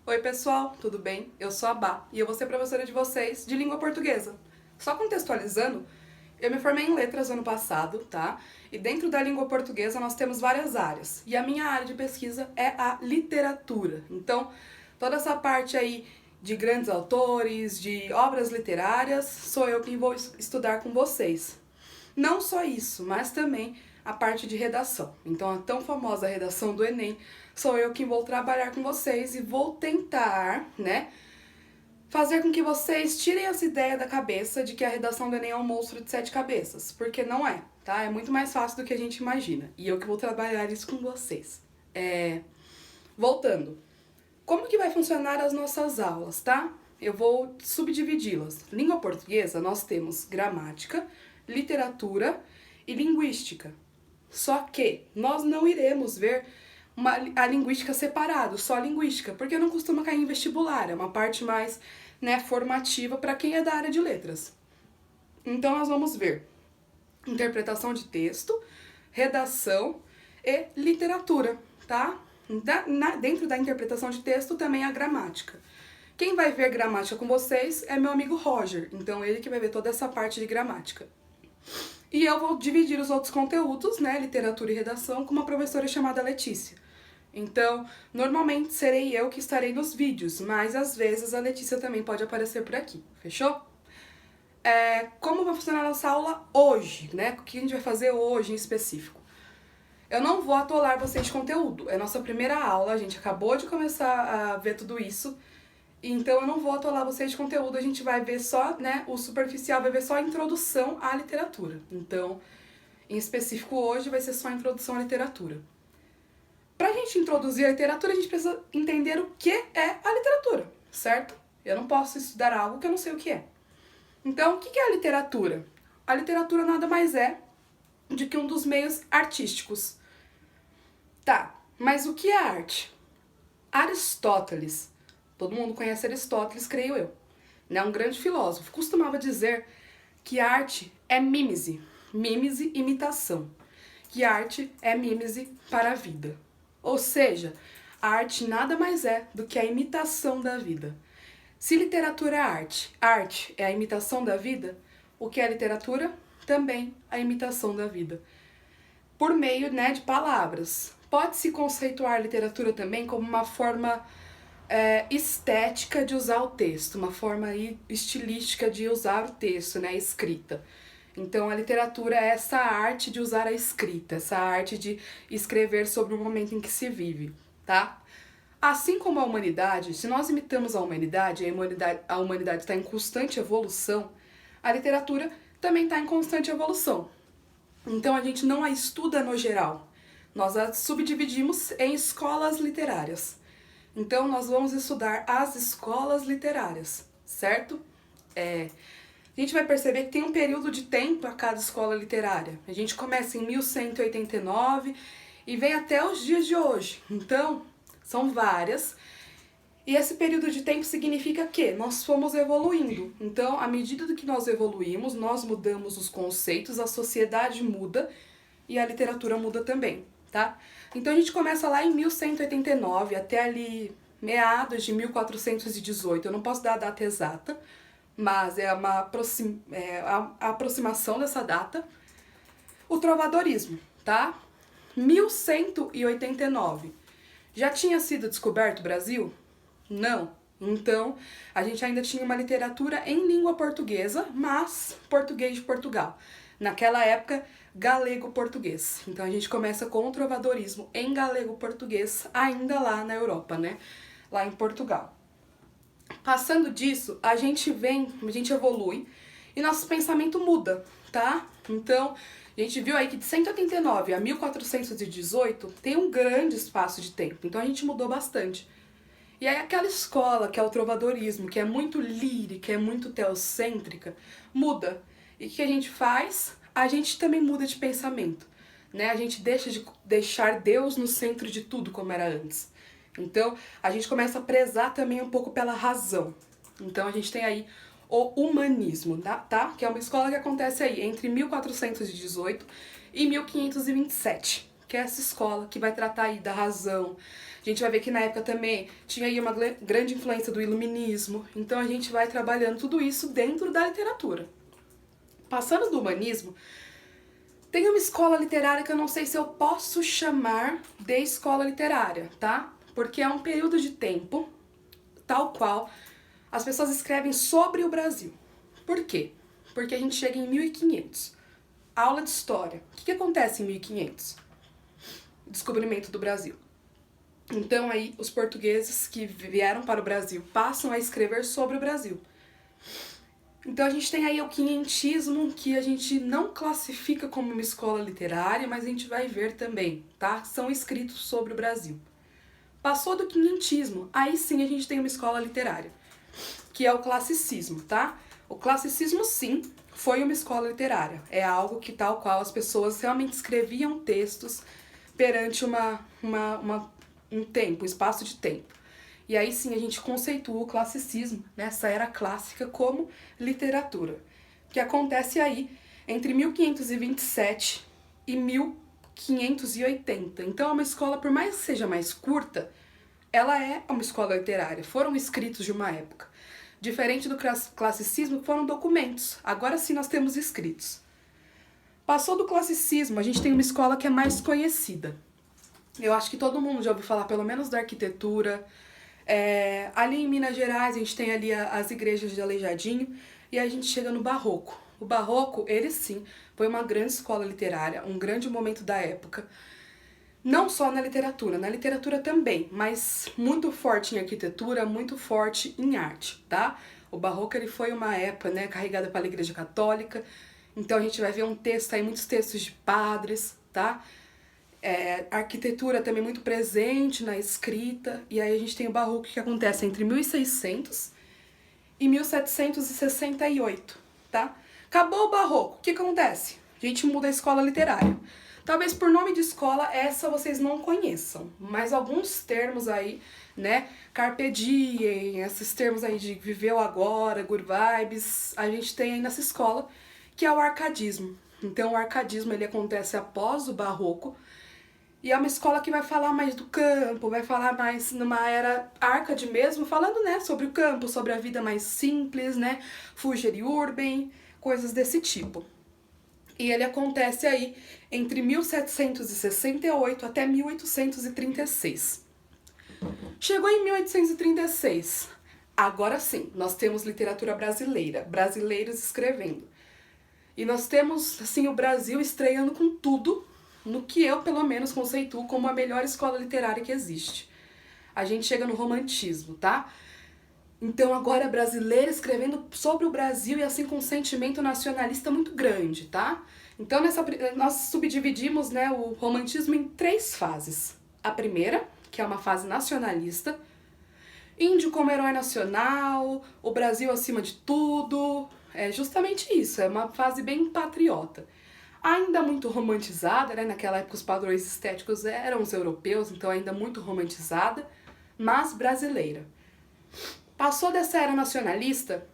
Oi pessoal, tudo bem? Eu sou a Bá e eu vou ser professora de vocês de língua portuguesa. Só contextualizando, eu me formei em letras ano passado, tá? E dentro da língua portuguesa nós temos várias áreas. E a minha área de pesquisa é a literatura. Então, toda essa parte aí de grandes autores, de obras literárias, sou eu quem vou estudar com vocês. Não só isso, mas também a parte de redação. Então, a tão famosa redação do Enem, sou eu que vou trabalhar com vocês e vou tentar, né, fazer com que vocês tirem essa ideia da cabeça de que a redação do Enem é um monstro de 7 cabeças, porque não é, tá? É muito mais fácil do que a gente imagina. E eu que vou trabalhar isso com vocês. Voltando. Como que vai funcionar as nossas aulas, tá? Eu vou subdividi-las. Língua portuguesa, nós temos gramática, literatura e linguística. Só que nós não iremos ver a linguística separado, só a linguística, porque não costuma cair em vestibular, é uma parte mais, né, formativa para quem é da área de letras. Então nós vamos ver interpretação de texto, redação e literatura, tá? Dentro da interpretação de texto também a gramática. Quem vai ver gramática com vocês é meu amigo Roger, então ele que vai ver toda essa parte de gramática. E eu vou dividir os outros conteúdos, né, literatura e redação, com uma professora chamada Letícia. Então, normalmente serei eu que estarei nos vídeos, mas às vezes a Letícia também pode aparecer por aqui, fechou? Como vai funcionar a nossa aula hoje, né? O que a gente vai fazer hoje em específico? Eu não vou atolar vocês de conteúdo, é nossa primeira aula, a gente acabou de começar a ver tudo isso, então eu não vou atolar vocês de conteúdo, a gente vai ver só, né, o superficial, vai ver só a introdução à literatura. Então, em específico hoje vai ser só a introdução à literatura. Pra gente introduzir a literatura, a gente precisa entender o que é a literatura, certo? Eu não posso estudar algo que eu não sei o que é. Então, o que é a literatura? A literatura nada mais é do que um dos meios artísticos. Tá, mas o que é arte? Aristóteles, todo mundo conhece Aristóteles, creio eu, né? Um grande filósofo, costumava dizer que arte é mímese, mímese, imitação, que arte é mímese para a vida. Ou seja, a arte nada mais é do que a imitação da vida. Se literatura é arte, arte é a imitação da vida, o que é literatura? Também a imitação da vida. Por meio, né, de palavras. Pode-se conceituar a literatura também como uma forma estética de usar o texto, uma forma estilística de usar o texto, né, escrita. Então a literatura é essa arte de usar a escrita, essa arte de escrever sobre o momento em que se vive, tá? Assim como a humanidade, se nós imitamos a humanidade a humanidade está em constante evolução, a literatura também está em constante evolução. Então a gente não a estuda no geral, nós a subdividimos em escolas literárias. Então nós vamos estudar as escolas literárias, certo? A gente vai perceber que tem um período de tempo a cada escola literária. A gente começa em 1189 e vem até os dias de hoje. Então, são várias. E esse período de tempo significa que nós fomos evoluindo. Então, à medida que nós evoluímos, nós mudamos os conceitos, a sociedade muda e a literatura muda também, tá? Então, a gente começa lá em 1189 até ali meados de 1418. Eu não posso dar a data exata, mas é a aproximação dessa data. O trovadorismo, tá? 1189. Já tinha sido descoberto o Brasil? Não. Então, a gente ainda tinha uma literatura em língua portuguesa, mas português de Portugal. Naquela época, galego-português. Então, a gente começa com o trovadorismo em galego-português, ainda lá na Europa, né? Lá em Portugal. Passando disso, a gente evolui e nosso pensamento muda, tá? Então, a gente viu aí que de 189 a 1418 tem um grande espaço de tempo, então a gente mudou bastante. E aí aquela escola que é o trovadorismo, que é muito lírica, é muito teocêntrica, muda. E o que a gente faz? A gente também muda de pensamento, né? A gente deixa de deixar Deus no centro de tudo como era antes. Então, a gente começa a prezar também um pouco pela razão. Então, a gente tem aí o humanismo, tá? Que é uma escola que acontece aí entre 1418 e 1527, que é essa escola que vai tratar aí da razão, A gente vai ver que na época também tinha aí uma grande influência do iluminismo. Então a gente vai trabalhando tudo isso dentro da literatura. Passando do humanismo, tem uma escola literária que eu não sei se eu posso chamar de escola literária, tá? Porque é um período de tempo tal qual as pessoas escrevem sobre o Brasil. Por quê? Porque a gente chega em 1500. Aula de história. O que acontece em 1500? Descobrimento do Brasil. Então aí os portugueses que vieram para o Brasil passam a escrever sobre o Brasil. Então a gente tem aí o quinhentismo, que a gente não classifica como uma escola literária, mas a gente vai ver também, tá? São escritos sobre o Brasil. Passou do quinhentismo, aí sim a gente tem uma escola literária, que é o classicismo, tá? O classicismo, sim, foi uma escola literária. É algo que, tal qual, as pessoas realmente escreviam textos perante um tempo, um espaço de tempo. E aí sim a gente conceitua o classicismo, nessa era clássica, como literatura, que acontece aí entre 1527 e 1580. Então é uma escola, por mais que seja mais curta, ela é uma escola literária. Foram escritos de uma época. Diferente do classicismo, foram documentos. Agora sim nós temos escritos. Passou do classicismo, a gente tem uma escola que é mais conhecida. Eu acho que todo mundo já ouviu falar, pelo menos, da arquitetura. Ali em Minas Gerais, a gente tem ali as igrejas de Aleijadinho, e a gente chega no Barroco. O Barroco, ele sim, foi uma grande escola literária, um grande momento da época. Não só na literatura também, mas muito forte em arquitetura, muito forte em arte, tá? O Barroco, ele foi uma época, né, carregada pela Igreja Católica, então a gente vai ver um texto aí, muitos textos de padres, tá? A arquitetura também muito presente na escrita, e aí a gente tem o Barroco, que acontece entre 1600 e 1768, tá? Acabou o Barroco, o que acontece? A gente muda a escola literária. Talvez por nome de escola essa vocês não conheçam, mas alguns termos aí, né, carpe diem, esses termos aí de viveu agora, good vibes, a gente tem aí nessa escola, que é o arcadismo. Então o arcadismo, ele acontece após o Barroco, e é uma escola que vai falar mais do campo, vai falar mais numa era arcade mesmo, falando, né, sobre o campo, sobre a vida mais simples, né, Fugere Urben, coisas desse tipo. E ele acontece aí entre 1768 até 1836. Chegou em 1836. Agora sim, nós temos literatura brasileira, brasileiros escrevendo. E nós temos, assim, o Brasil estreando com tudo, no que eu, pelo menos, conceituo como a melhor escola literária que existe. A gente chega no romantismo, tá? Então agora é brasileiro escrevendo sobre o Brasil e assim com um sentimento nacionalista muito grande, tá? Então nós subdividimos, né, o romantismo em 3 fases. A primeira, que é uma fase nacionalista, índio como herói nacional, o Brasil acima de tudo, é justamente isso, é uma fase bem patriota. Ainda muito romantizada, né, naquela época os padrões estéticos eram os europeus, então ainda muito romantizada, mas brasileira. Passou dessa era nacionalista,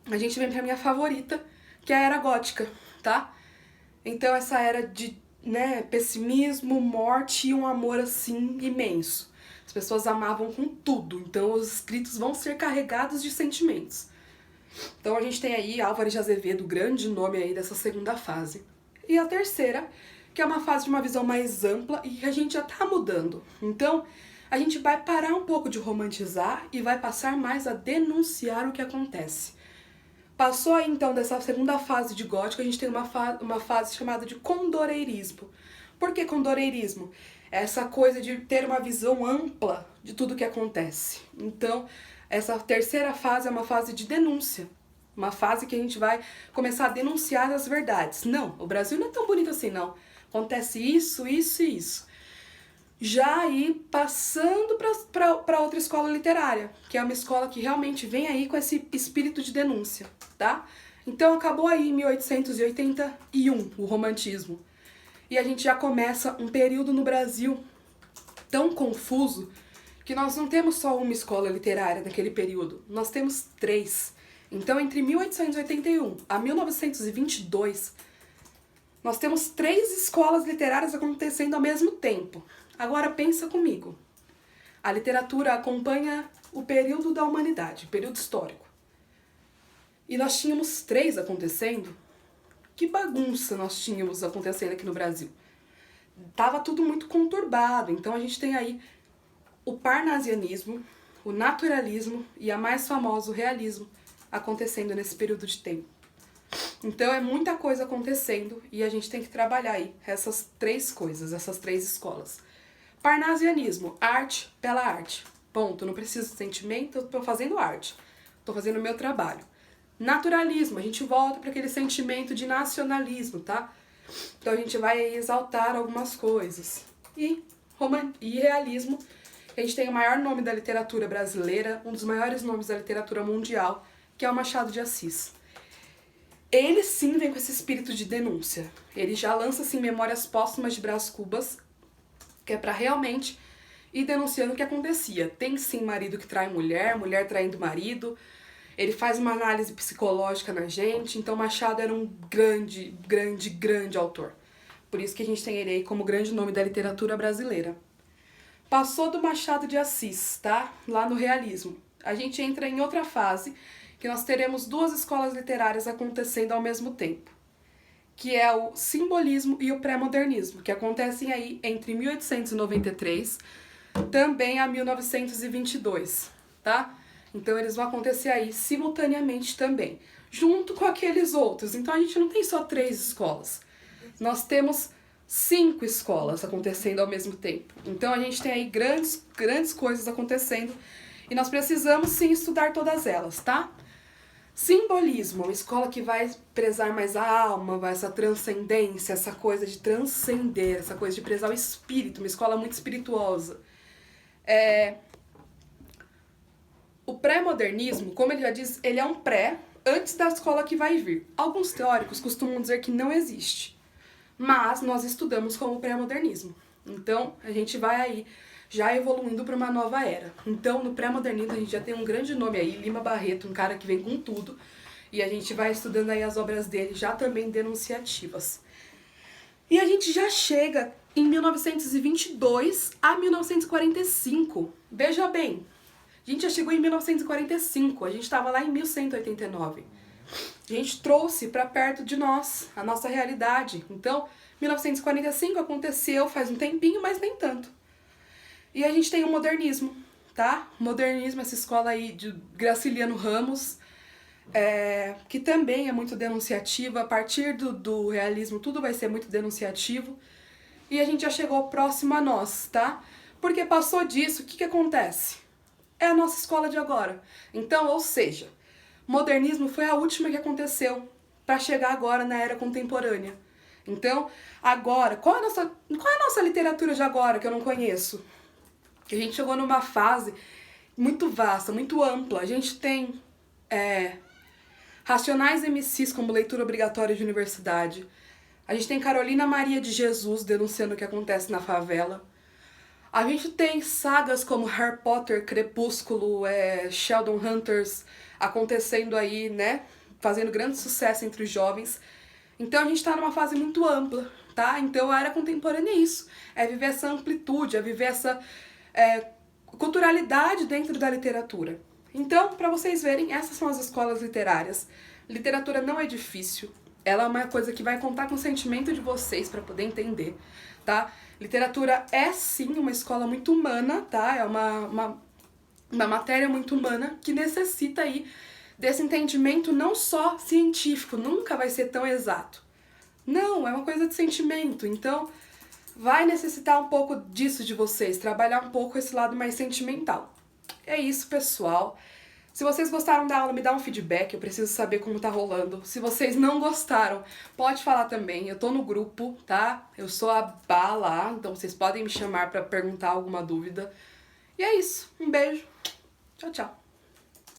a gente vem pra minha favorita, que é a era gótica, tá? Então essa era de, né, pessimismo, morte e um amor assim imenso. As pessoas amavam com tudo, então os escritos vão ser carregados de sentimentos. Então a gente tem aí Álvares de Azevedo, o grande nome aí dessa segunda fase. E a terceira, que é uma fase de uma visão mais ampla e que a gente já tá mudando. Então a gente vai parar um pouco de romantizar e vai passar mais a denunciar o que acontece. Passou aí então dessa segunda fase de gótico, a gente tem uma fase chamada de condoreirismo. Por que condoreirismo? Essa coisa de ter uma visão ampla de tudo que acontece. Então, essa terceira fase é uma fase de denúncia. Uma fase que a gente vai começar a denunciar as verdades. Não, o Brasil não é tão bonito assim, não. Acontece isso, isso e isso. Já aí passando para outra escola literária, que é uma escola que realmente vem aí com esse espírito de denúncia, tá? Então acabou aí em 1881 o romantismo. E a gente já começa um período no Brasil tão confuso que nós não temos só uma escola literária naquele período, nós temos 3. Então entre 1881 a 1922, nós temos 3 escolas literárias acontecendo ao mesmo tempo. Agora pensa comigo. A literatura acompanha o período da humanidade, o período histórico. E nós tínhamos 3 acontecendo. Que bagunça nós tínhamos acontecendo aqui no Brasil. Tava tudo muito conturbado. Então a gente tem aí o parnasianismo, o naturalismo e a mais famosa, o realismo, acontecendo nesse período de tempo. Então é muita coisa acontecendo e a gente tem que trabalhar aí essas 3 coisas, essas 3 escolas. Parnasianismo, arte pela arte. Ponto, não preciso de sentimento, eu tô fazendo arte. Tô fazendo o meu trabalho. Naturalismo, a gente volta para aquele sentimento de nacionalismo, tá? Então a gente vai exaltar algumas coisas. E realismo, a gente tem o maior nome da literatura brasileira, um dos maiores nomes da literatura mundial, que é o Machado de Assis. Ele sim vem com esse espírito de denúncia. Ele já lança assim Memórias Póstumas de Brás Cubas, que é para realmente ir denunciando o que acontecia. Tem sim marido que trai mulher, mulher traindo marido. Ele faz uma análise psicológica na gente. Então Machado era um grande, grande, grande autor. Por isso que a gente tem ele aí como grande nome da literatura brasileira. Passou do Machado de Assis, tá? Lá no realismo. A gente entra em outra fase, que nós teremos 2 escolas literárias acontecendo ao mesmo tempo, que é o simbolismo e o pré-modernismo, que acontecem aí entre 1893 também a 1922, tá? Então eles vão acontecer aí simultaneamente também, junto com aqueles outros. Então a gente não tem só 3 escolas, nós temos 5 escolas acontecendo ao mesmo tempo. Então a gente tem aí grandes coisas acontecendo e nós precisamos sim estudar todas elas, tá? Simbolismo, uma escola que vai prezar mais a alma, vai essa transcendência, essa coisa de transcender, essa coisa de prezar o espírito, uma escola muito espirituosa. O pré-modernismo, como ele já diz, ele é um pré antes da escola que vai vir. Alguns teóricos costumam dizer que não existe, mas nós estudamos como pré-modernismo. Então, a gente vai aí já evoluindo para uma nova era. Então, no pré-modernismo, a gente já tem um grande nome aí, Lima Barreto, um cara que vem com tudo, e a gente vai estudando aí as obras dele, já também denunciativas. E a gente já chega em 1922 a 1945. Veja bem, a gente já chegou em 1945, a gente estava lá em 1189. A gente trouxe para perto de nós, a nossa realidade. Então, 1945 aconteceu faz um tempinho, mas nem tanto. E a gente tem o modernismo, tá? O modernismo, essa escola aí de Graciliano Ramos, que também é muito denunciativa. A partir do realismo, tudo vai ser muito denunciativo. E a gente já chegou próximo a nós, tá? Porque passou disso, o que acontece? É a nossa escola de agora. Então, ou seja, modernismo foi a última que aconteceu para chegar agora na era contemporânea. Então, agora, qual é a nossa literatura de agora que eu não conheço? Que a gente chegou numa fase muito vasta, muito ampla. A gente tem Racionais MCs como leitura obrigatória de universidade. A gente tem Carolina Maria de Jesus denunciando o que acontece na favela. A gente tem sagas como Harry Potter, Crepúsculo, Sheldon Hunters acontecendo aí, né? Fazendo grande sucesso entre os jovens. Então a gente tá numa fase muito ampla, tá? Então a era contemporânea é isso. É viver essa amplitude, é viver essa culturalidade dentro da literatura. Então, para vocês verem, essas são as escolas literárias. Literatura não é difícil. Ela é uma coisa que vai contar com o sentimento de vocês para poder entender, tá? Literatura é sim uma escola muito humana, tá? É uma matéria muito humana que necessita aí desse entendimento não só científico, nunca vai ser tão exato. Não, é uma coisa de sentimento. Então, vai necessitar um pouco disso de vocês, trabalhar um pouco esse lado mais sentimental. É isso, pessoal. Se vocês gostaram da aula, me dá um feedback, eu preciso saber como tá rolando. Se vocês não gostaram, pode falar também, eu tô no grupo, tá? Eu sou a Bá lá, então vocês podem me chamar pra perguntar alguma dúvida. E é isso, um beijo, tchau, tchau.